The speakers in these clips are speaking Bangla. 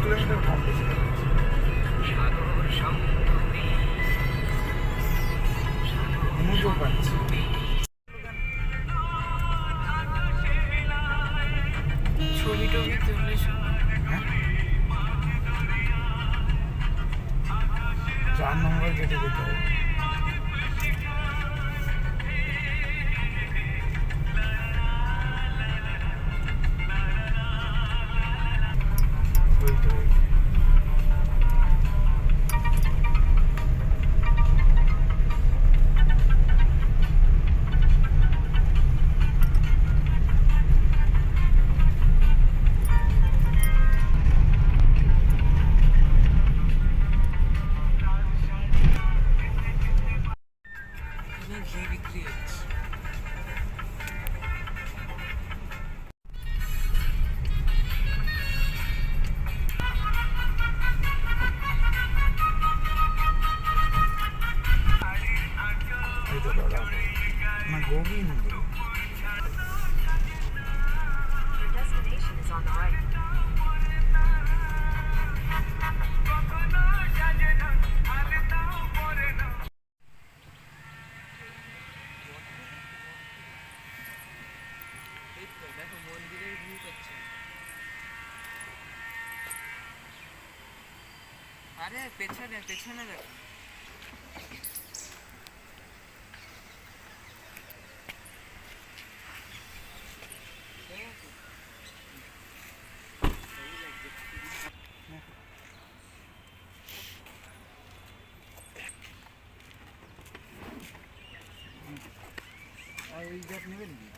কিলোমিটার কম বেশি অনুযোগ পাচ্ছি। ছবি টবি তুললে হ্যাঁ 4 নম্বর গেটে যেতে হবে। ঘি বিক্রি হচ্ছে। না Govinda Your destination is on the right. দেখো মন্দিরের ভিউ করছে। আরে পেছনে পেছনে দেখো। আর ওই গ্যাপ নেবেন কি?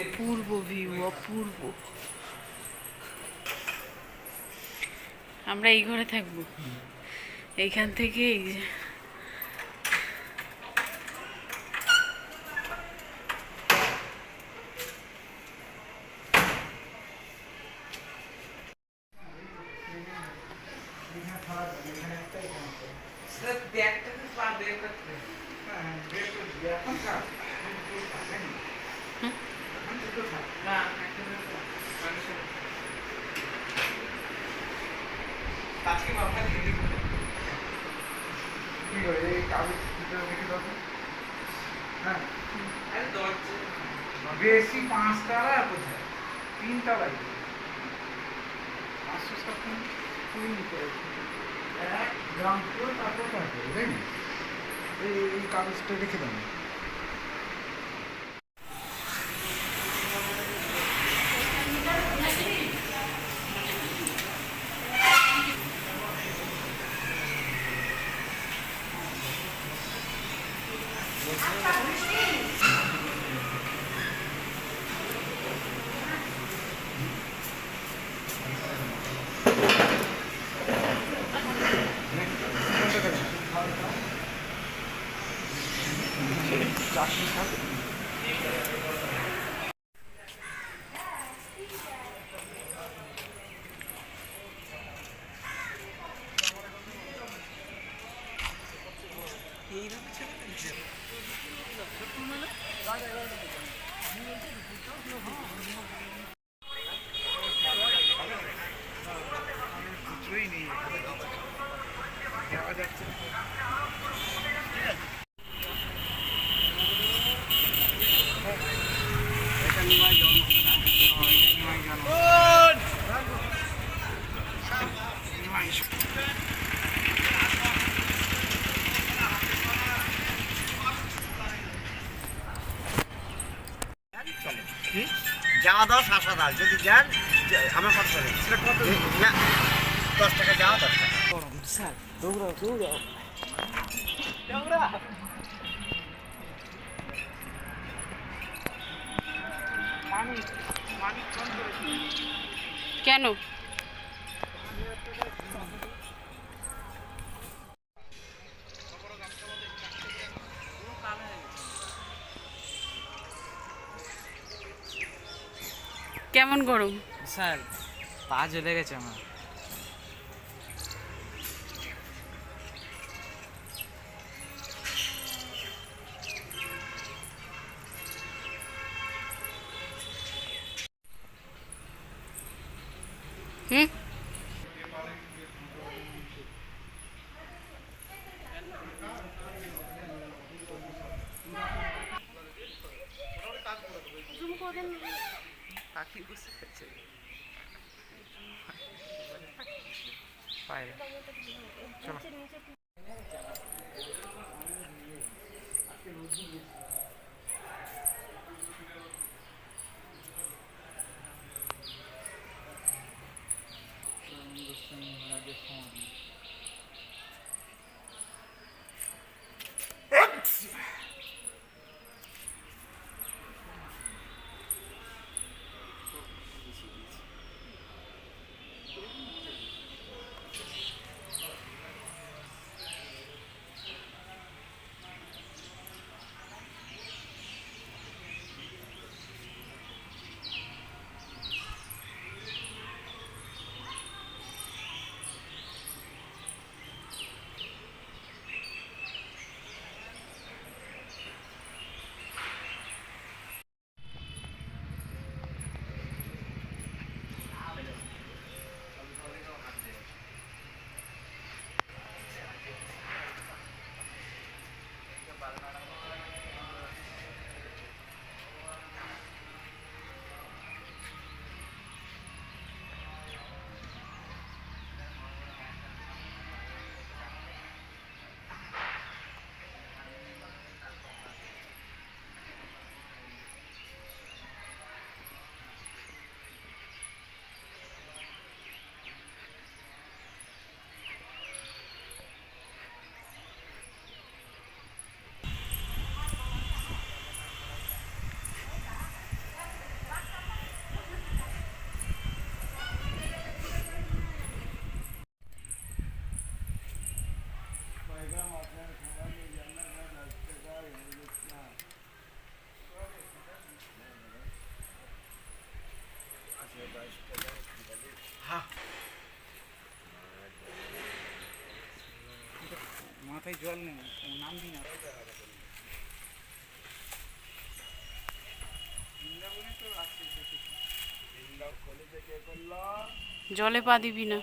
অপূর্ব ভিউ, অপূর্ব। আমরা এই ঘরে থাকবো, এইখান থেকে এই যে বেশি 5 তলা কোথায় 3 তলায় এক গ্রাম পুরো তারপর তারপরে তাই না? এই কাগজটা রেখে দেন। চারশো ষাট। কিছুই নেই দেখা যাচ্ছে। এটা নিমাই জল নিমাই জল নিমাই কি যাওয়া দাও শাসা দাও যদি যান আমার কত চলে সেটা কত না 10 টাকা যাওয়া 10 টাকা গরম স্যার দৌড়াও দৌড়াও কেন? কেমন গরম? স্যার পা জ্বলে গেছে আমার। হুম? পাখি বসে আছে পায়ে। চলো মাথায় জল নেই নামবি না। জলে পা দিবি না,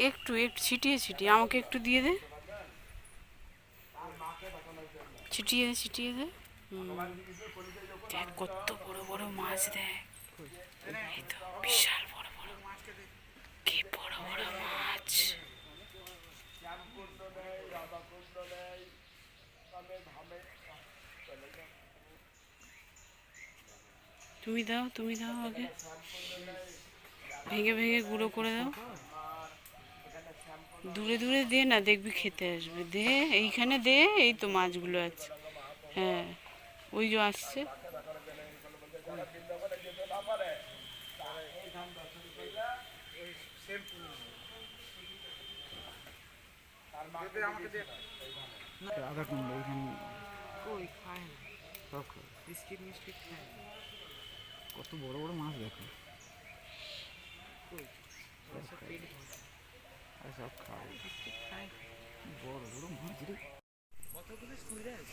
একটু একটু ছিটিয়ে ছিটিয়ে আমাকে একটু দিয়ে দে, ছিটিয়ে দে ছিটিয়ে দে। দেখ কত বড় বড় মাছ, দেখ এই তো বিশাল বড় বড়। তুমি দাও আগে, ভেঙে ভেঙে গুঁড়ো করে দাও। দূরে দূরে দে না, দেখবি খেতে আসবে। দে, এইখানে দে, এই তো মাছগুলো আছে। হ্যাঁ, ওই যে আসছে। আধা কুমড়ো এইখানে কই খায় না, সব খায়। বিস্কিট মিস্কিট খায় না। কত বড় বড় মাছ দেখো, কই ওর সব পেট ভরা, আর সব খায়। বিস্কিট খায় না। বড় বড় মাছ রে। কতগুলো সুইরাজ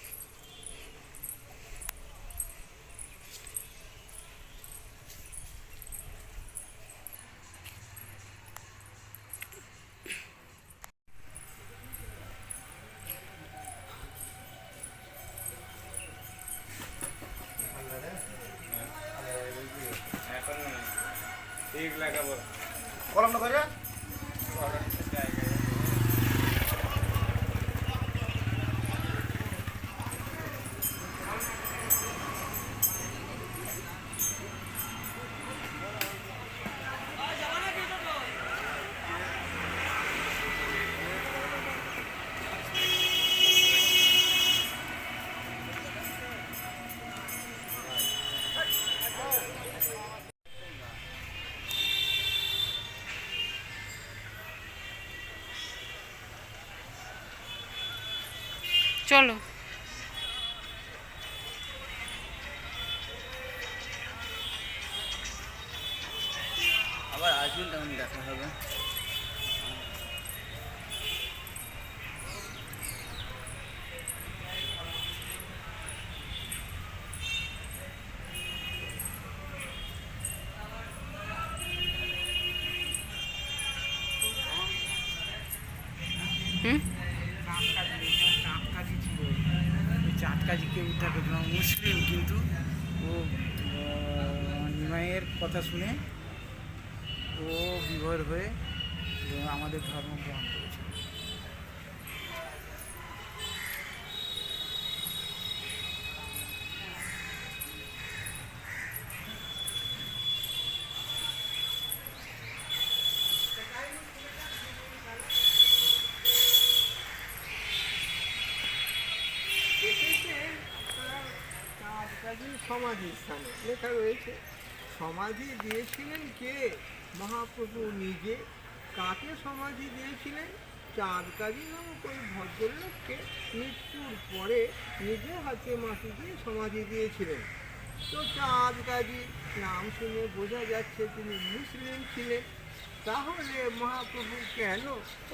কলম না করে চলো। আবার আসবেন, তখন দেখা হবে। হুম, চাঁদকাজি ছিল, ওই চাঁদকাজিকে উদ্ধার করছিল। মুসলিম, কিন্তু ও নিমাইয়ের কথা শুনে ও বিভোর হয়ে আমাদের ধর্ম গ্রহণ করেছিল। চাঁদকাজি সমাধি স্থানে লেখা রয়েছে। সমাধি দিয়েছিলেন কে? মহাপ্রভু নিজে। কাকে সমাধি দিয়েছিলেন? চাঁদকাজি নামক ওই ভদ্রলোককে মৃত্যুর পরে নিজের হাতে মাটি দিয়ে সমাধি দিয়েছিলেন। তো চাঁদকাজি নাম শুনে বোঝা যাচ্ছে তিনি মুসলিম ছিলেন। তাহলে মহাপ্রভু কেন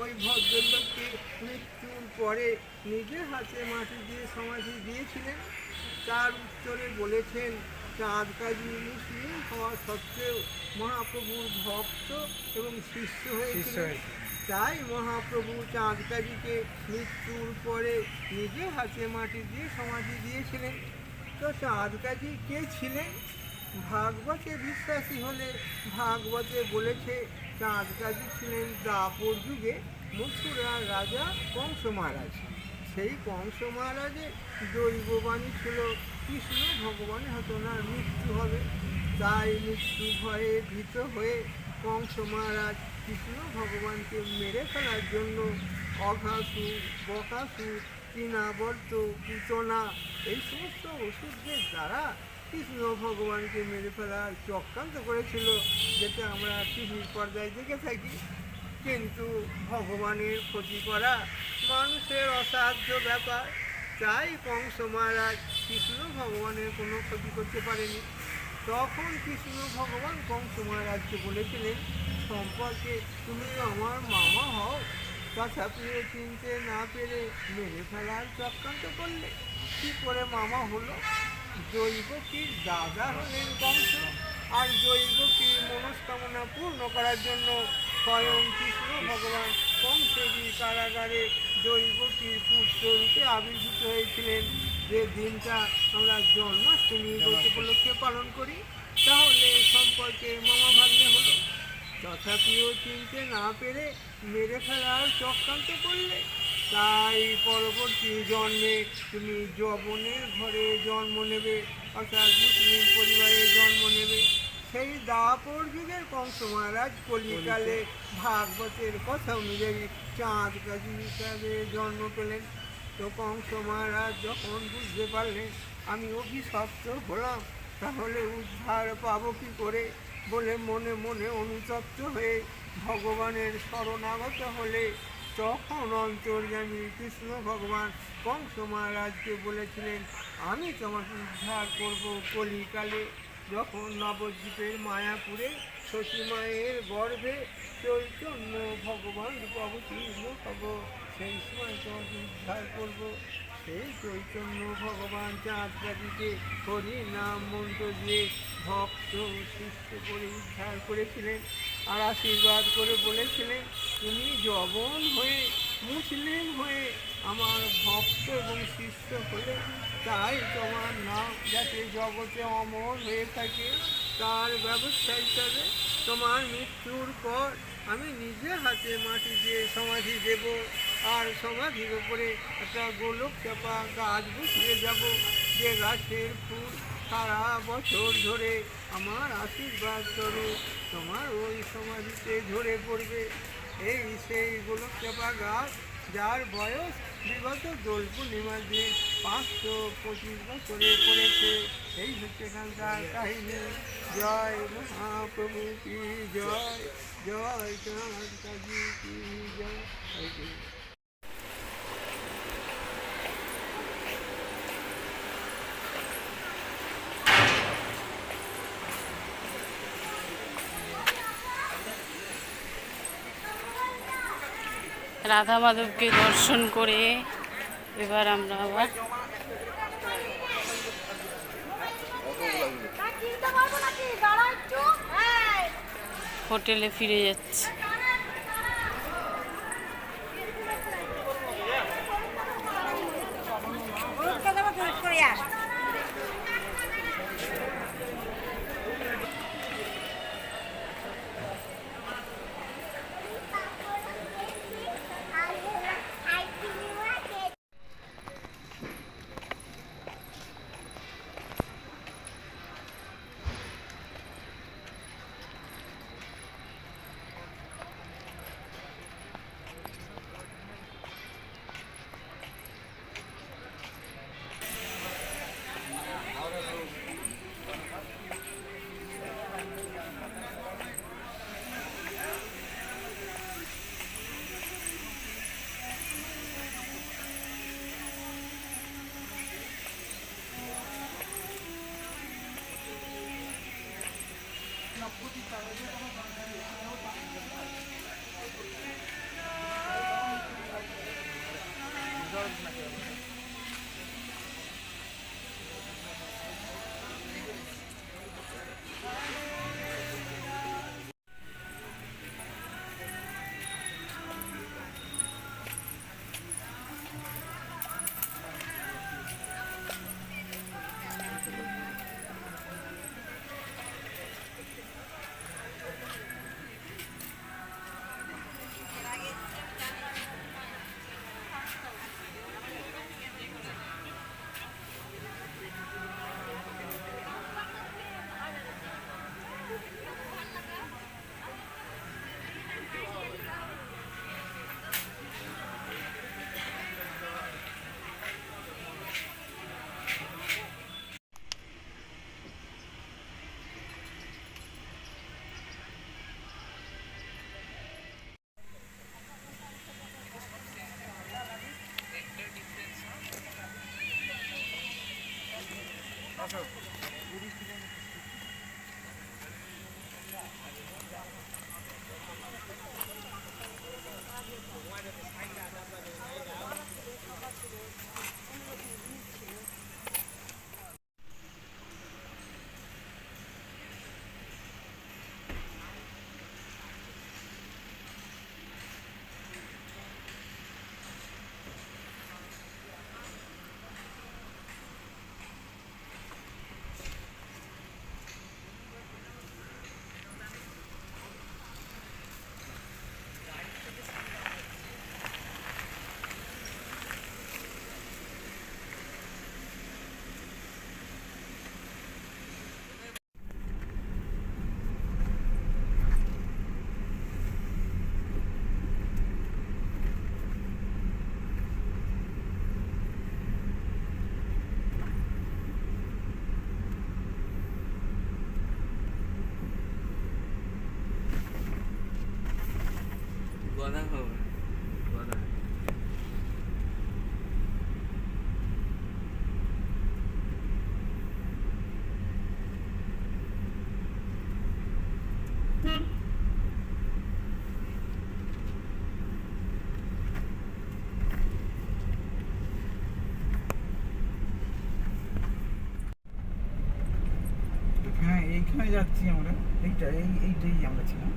ওই ভদ্রলোককে মৃত্যুর পরে নিজের হাতে মাটি দিয়ে সমাধি দিয়েছিলেন? তার উত্তরে বলেছেন, চাঁদকাজি মুসলিম হওয়া সত্ত্বেও মহাপ্রভুর ভক্ত এবং শিষ্য হয়েছিলেন। তাই মহাপ্রভু চাঁদকাজিকে মৃত্যুর পরে নিজের হাতে মাটি দিয়ে সমাধি দিয়েছিলেন। তো চাঁদকাজি কে ছিলেন? ভাগবতে বিশ্বাসী হলে ভাগবতে বলেছে চাঁদকাজি ছিলেন দ্বাপর যুগে মথুরার রাজা কংস মহারাজ। সেই কংস মহারাজের দৈববাণী ছিল কৃষ্ণ ভগবানের হয়তো ওনার মৃত্যু হবে। তাই মৃত্যু ভয়ে ভীত হয়ে কংস মহারাজ কৃষ্ণ ভগবানকে মেরে ফেলার জন্য অঘাসুর, বকাসুর, তৃণাবর্ত, পুতনা এই সমস্ত ওষুধের দ্বারা কৃষ্ণ ভগবানকে মেরে ফেলার চক্রান্ত করেছিল, যেটা আমরা টিভির পর্দায় দেখে থাকি। কিন্তু ভগবানের ক্ষতি করা মানুষের অসাধ্য ব্যাপার। তাই কংস মহারাজ কৃষ্ণ ভগবানের কোনো ক্ষতি করতে পারেনি। তখন কৃষ্ণ ভগবান কংস মহারাজকে বলেছিলেন, সম্পর্কে তুমি আমার মামা হও, তথাপিও চিনতে না পেরে মেরে ফেলার চক্রান্ত করলে। কী করে মামা হলো? জৈবকীর দাদা হলেন কংস, আর জৈবকীর মনস্কামনা পূর্ণ করার জন্য স্বয়ং কৃষ্ণ ভগবান কংসেরই কারাগারে জৈবকীর পুত্ররূপে আবির্ভূত হয়েছিলেন। যে দিনটা আমরা জন্মাষ্টমী ব্রত উপলক্ষে পালন করি, তাহলে সম্পর্কে মামা ভাগ্নে হলো। তথাপিও চিনতে না পেরে মেরে ফেলার চক্রান্ত করলে। তাই পরবর্তী জন্মে তুমি যবনের ঘরে জন্ম নেবে, অর্থাৎ মুসলিম পরিবারে জন্ম নেবে। সেই দাপর যুগের কংস মহারাজ কলিকালে ভাগবতের কথা অনুযায়ী চাঁদ কাজী হিসাবে জন্ম পেলেন। তো কংস মহারাজ যখন বুঝতে পারলেন আমি অভিশপ্ত হলাম, তাহলে উদ্ধার পাবো কী করে বলে মনে মনে অনুতপ্ত হয়ে ভগবানের শরণাগত হলে তখন অন্তর্যামী কৃষ্ণ ভগবান কংস মহারাজকে বলেছিলেন আমি তোমাকে উদ্ধার করব কলিকালে। যখন নবদ্বীপের মায়াপুরে সতীমায়ের গর্ভে চৈতন্য ভগবান অবতীর্ণ হব, সেই সময় তোমাকে উদ্ধার করব। সেই চৈতন্য ভগবান চাঁদকাদিকে হরি নাম মন্ত্র দিয়ে ভক্ত শিষ্য করে উদ্ধার করেছিলেন আর আশীর্বাদ করে বলেছিলেন তুমি যবন হয়ে মুসলিম হয়ে আমার ভক্ত এবং শিষ্য হলে, তাই তোমার নাম যাতে জগতে অমর হয়ে থাকে তার ব্যবস্থা হিসাবে তোমার মৃত্যুর পর আমি নিজে হাতে মাটি দিয়ে সমাধি দেব, আর সমাধির ওপরে একটা গোলক চাপা গাছ বসিয়ে যাব, যে গাছের ফুল সারা বছর ধরে আমার আশীর্বাদ স্বরূপ তোমার ওই সমাধিতে ঝরে পড়বে। এই সেই গোলক চাপা গাছ, যার বয়স বিগত দোল পূর্ণিমার দিন 525 বছরে পড়েছে। এই হচ্ছে এখানকার কাহিনী। জয় মহাপ্রভু কি জয়, জয় চাঁদ কাজী কি জয়। রাধা মাধবকে দর্শন করে এবার আমরা আবার হোটেলে ফিরে যাচ্ছি। গদা খাবো গদা হ্যাঁ এইখানে যাচ্ছি আমরা, এইটাই আমরা ছিলাম,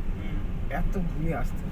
এত ঘুরে আসতে